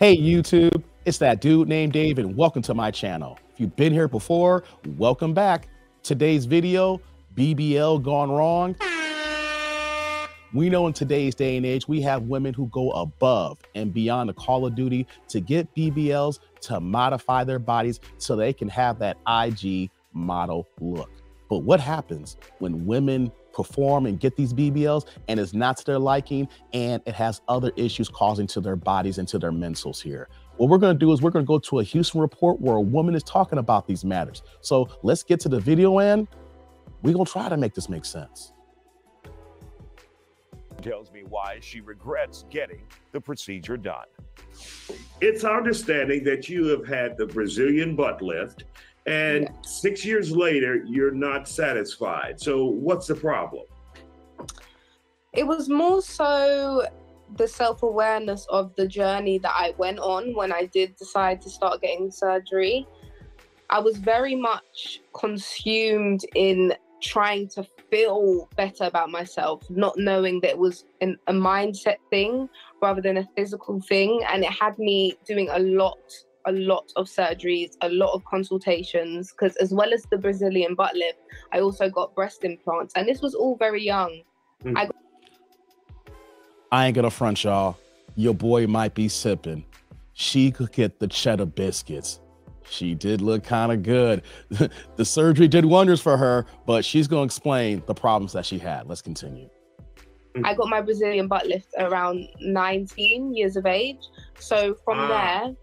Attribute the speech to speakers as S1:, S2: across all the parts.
S1: Hey YouTube, it's that dude named Dave and welcome to my channel. If you've been here before, welcome back. Today's video, BBL gone wrong. We know in today's day and age, we have women who go above and beyond the call of duty to get BBLs to modify their bodies so they can have that IG model look. But what happens when women perform and get these BBLs and it's not to their liking and it has other issues causing to their bodies and to their mentals here? What we're going to do is we're going to go to a Houston report where a woman is talking about these matters. So let's get to the video and we're going to try to make this make sense.
S2: Tells me why she regrets getting the procedure done.
S3: It's our understanding that you have had the Brazilian butt lift, and 6 years later, you're not satisfied. So what's the problem?
S4: It was more so the self-awareness of the journey that I went on when I did decide to start getting surgery. I was very much consumed in trying to feel better about myself, not knowing that it was a mindset thing rather than a physical thing. And it had me doing a lot of surgeries, a lot of consultations, because as well as the Brazilian butt lift, I also got breast implants. And this was all very young.
S1: I ain't gonna front y'all. Your boy might be sipping. She could get the cheddar biscuits. She did look kind of good. The surgery did wonders for her, but she's going to explain the problems that she had. Let's continue.
S4: I got my Brazilian butt lift around 19 years of age. So from there...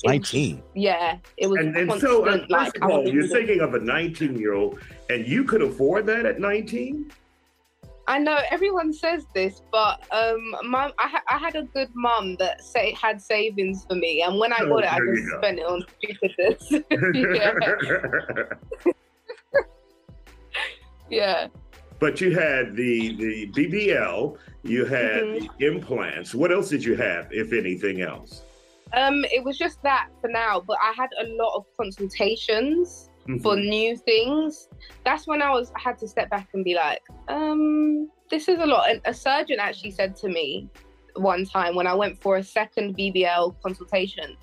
S1: 19?
S4: It was
S3: and
S4: constant.
S3: So, first of all, you're thinking of a 19-year-old, and you could afford that at 19?
S4: I know everyone says this, but I had a good mum that had savings for me, and when I got it, I just spent it on stupidness. Yeah.
S3: But you had the BBL, you had the implants. What else did you have, if anything else?
S4: It was just that for now, but I had a lot of consultations for new things. That's when I had to step back and be like, this is a lot. And a surgeon actually said to me one time when I went for a second BBL consultation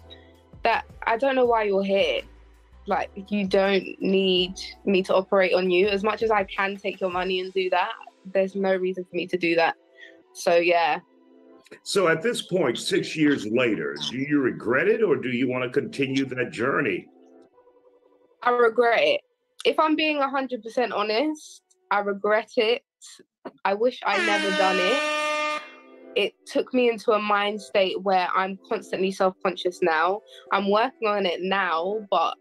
S4: that I don't know why you're here. Like, you don't need me to operate on you. As much as I can take your money and do that, there's no reason for me to do that. So, yeah.
S3: So at this point, 6 years later, do you regret it or do you want to continue that journey?
S4: I regret it. If I'm being 100% honest, I regret it. I wish I never done it. It took me into a mind state where I'm constantly self-conscious now. I'm working on it now, but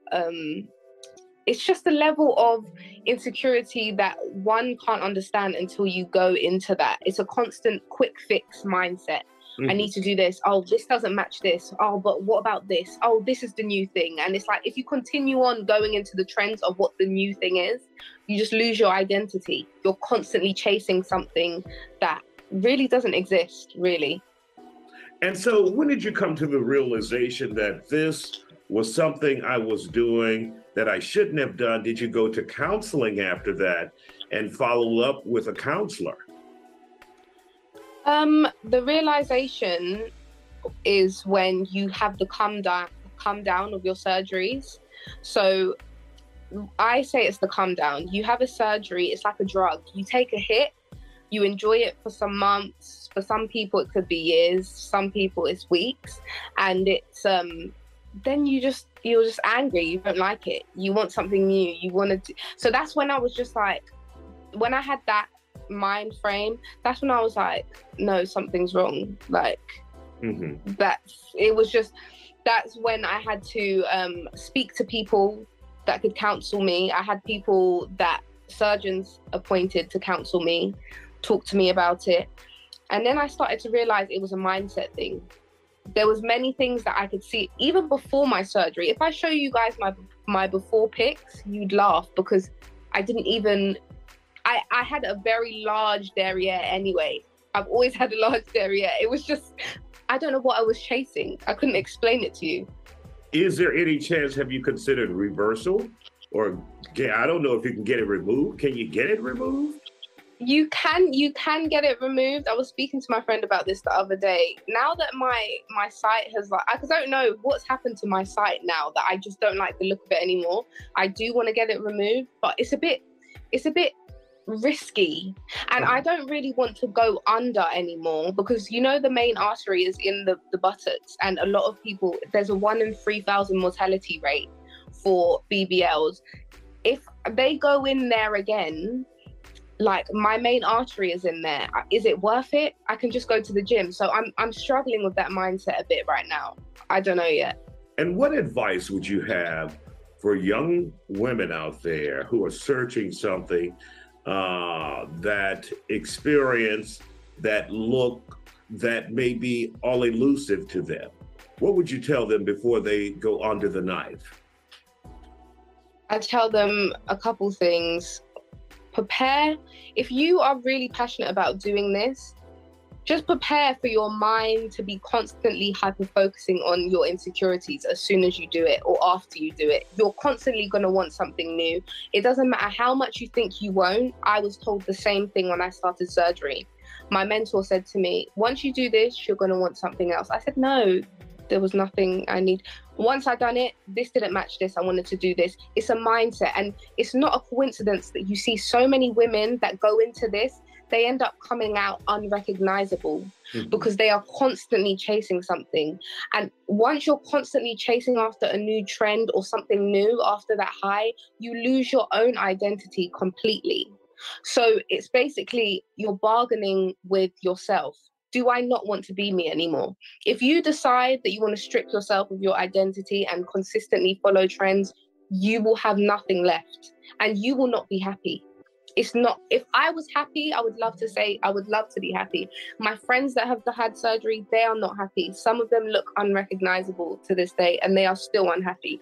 S4: it's just a level of insecurity that one can't understand until you go into that. It's a constant quick fix mindset. I need to do this. Oh, this doesn't match this. Oh, but what about this? Oh, this is the new thing. And it's like, if you continue on going into the trends of what the new thing is, you just lose your identity. You're constantly chasing something that really doesn't exist, really.
S3: And so when did you come to the realization that this was something I was doing that I shouldn't have done? Did you go to counseling after that and follow up with a counselor?
S4: The realization is when you have the come down of your surgeries. So I say it's the come down. You have a surgery, it's like a drug. You take a hit, you enjoy it for some months. For some people, it could be years. Some people, it's weeks. And it's then you're just angry. You don't like it. You want something new. You want to. So that's when I was just like, when I had that mind frame, that's when I was like, no, something's wrong. Like that's when I had to speak to people that could counsel me. I had people that surgeons appointed to counsel me, talk to me about it. And then I started to realize it was a mindset thing. There was many things that I could see even before my surgery. If I show you guys my before pics, you'd laugh because I didn't even, I had a very large derriere anyway. I've always had a large derriere. It was just, I don't know what I was chasing. I couldn't explain it to you.
S3: Is there any chance, have you considered reversal? Or I don't know if you can get it removed. Can you get it removed?
S4: You can get it removed. I was speaking to my friend about this the other day. Now that my site has, like, I don't know what's happened to my site now that I just don't like the look of it anymore. I do want to get it removed, but it's a bit risky, and I don't really want to go under anymore, because you know the main artery is in the buttocks, and a lot of people, there's a 1 in 3,000 mortality rate for BBLs. If they go in there again, like, my main artery is in there, is it worth it? I can just go to the gym. So I'm struggling with that mindset a bit right now. I don't know yet.
S3: And what advice would you have for young women out there who are searching something, that experience, that look, that may be all elusive to them? What would you tell them before they go under the knife?
S4: I tell them a couple things. Prepare. If you are really passionate about doing this, just prepare for your mind to be constantly hyper-focusing on your insecurities as soon as you do it or after you do it. You're constantly going to want something new. It doesn't matter how much you think you won't. I was told the same thing when I started surgery. My mentor said to me, once you do this, you're going to want something else. I said, no, there was nothing I need. Once I'd done it, this didn't match this, I wanted to do this. It's a mindset, and it's not a coincidence that you see so many women that go into this, they end up coming out unrecognizable because they are constantly chasing something. And once you're constantly chasing after a new trend or something new after that high, you lose your own identity completely. So it's basically you're bargaining with yourself. Do I not want to be me anymore? If you decide that you want to strip yourself of your identity and consistently follow trends, you will have nothing left and you will not be happy. It's not, if I was happy, I would love to say, I would love to be happy. My friends that have had surgery, they are not happy. Some of them look unrecognizable to this day and they are still unhappy.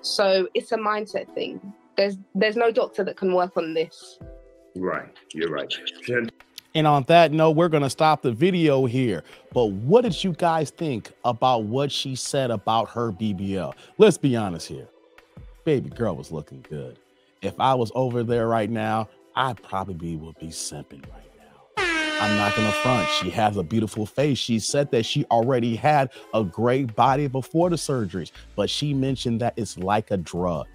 S4: So it's a mindset thing. There's no doctor that can work on this.
S3: Right, you're right.
S1: And on that note, we're going to stop the video here. But what did you guys think about what she said about her BBL? Let's be honest here. Baby girl was looking good. If I was over there right now, I probably would be simping right now. I'm not going to front. She has a beautiful face. She said that she already had a great body before the surgeries, but she mentioned that it's like a drug.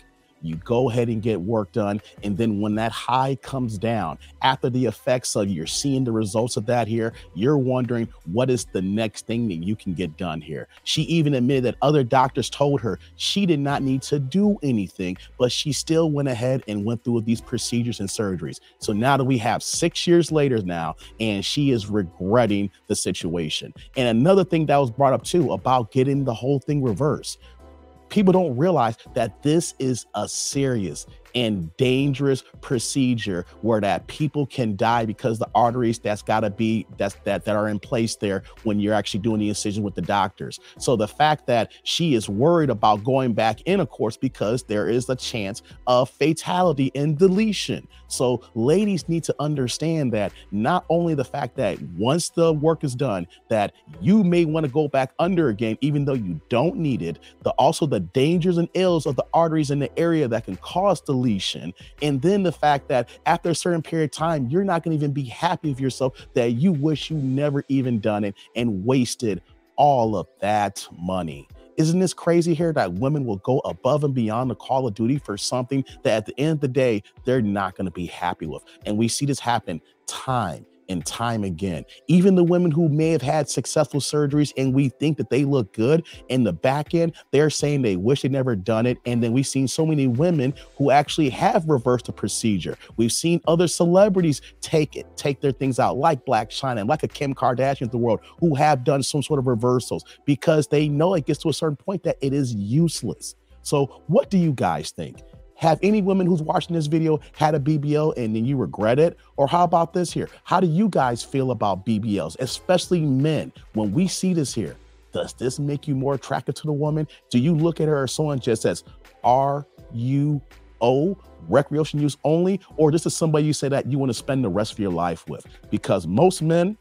S1: You go ahead and get work done. And then when that high comes down, after the effects of you're seeing the results of that here, you're wondering what is the next thing that you can get done here. She even admitted that other doctors told her she did not need to do anything, but she still went ahead and went through these procedures and surgeries. So now that we have 6 years later now, and she is regretting the situation. And another thing that was brought up too about getting the whole thing reversed. People don't realize that this is a serious and dangerous procedure where that people can die because the arteries that are in place there when you're actually doing the incision with the doctors. So the fact that she is worried about going back in, of course, because there is a chance of fatality and deletion. So ladies need to understand that not only the fact that once the work is done, that you may want to go back under again, even though you don't need it, but also the dangers and ills of the arteries in the area that can cause deletion. And then the fact that after a certain period of time, you're not going to even be happy with yourself, that you wish you never even done it and wasted all of that money. Isn't this crazy here that women will go above and beyond the call of duty for something that at the end of the day, they're not going to be happy with? And we see this happen time and time again. Even the women who may have had successful surgeries and we think that they look good, in the back end, they're saying they wish they'd never done it. And then we've seen so many women who actually have reversed the procedure. We've seen other celebrities take their things out, like Black China and like a Kim Kardashian of the world, who have done some sort of reversals because they know it gets to a certain point that it is useless. So what do you guys think? Have any women who's watching this video had a BBL and then you regret it? Or how about this here? How do you guys feel about BBLs, especially men? When we see this here, does this make you more attractive to the woman? Do you look at her as someone just as RUO, recreation use only? Or this is somebody you say that you want to spend the rest of your life with? Because most men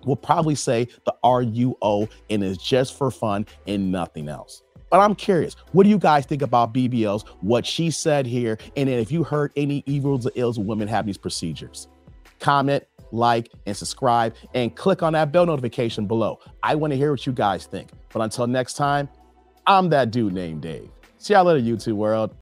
S1: will probably say the RUO and it's just for fun and nothing else. But I'm curious, what do you guys think about BBLs, what she said here, and then if you heard any evils or ills of women having these procedures? comment, like, and subscribe, and click on that bell notification below. I want to hear what you guys think. But until next time, I'm that dude named Dave. See y'all later, YouTube world.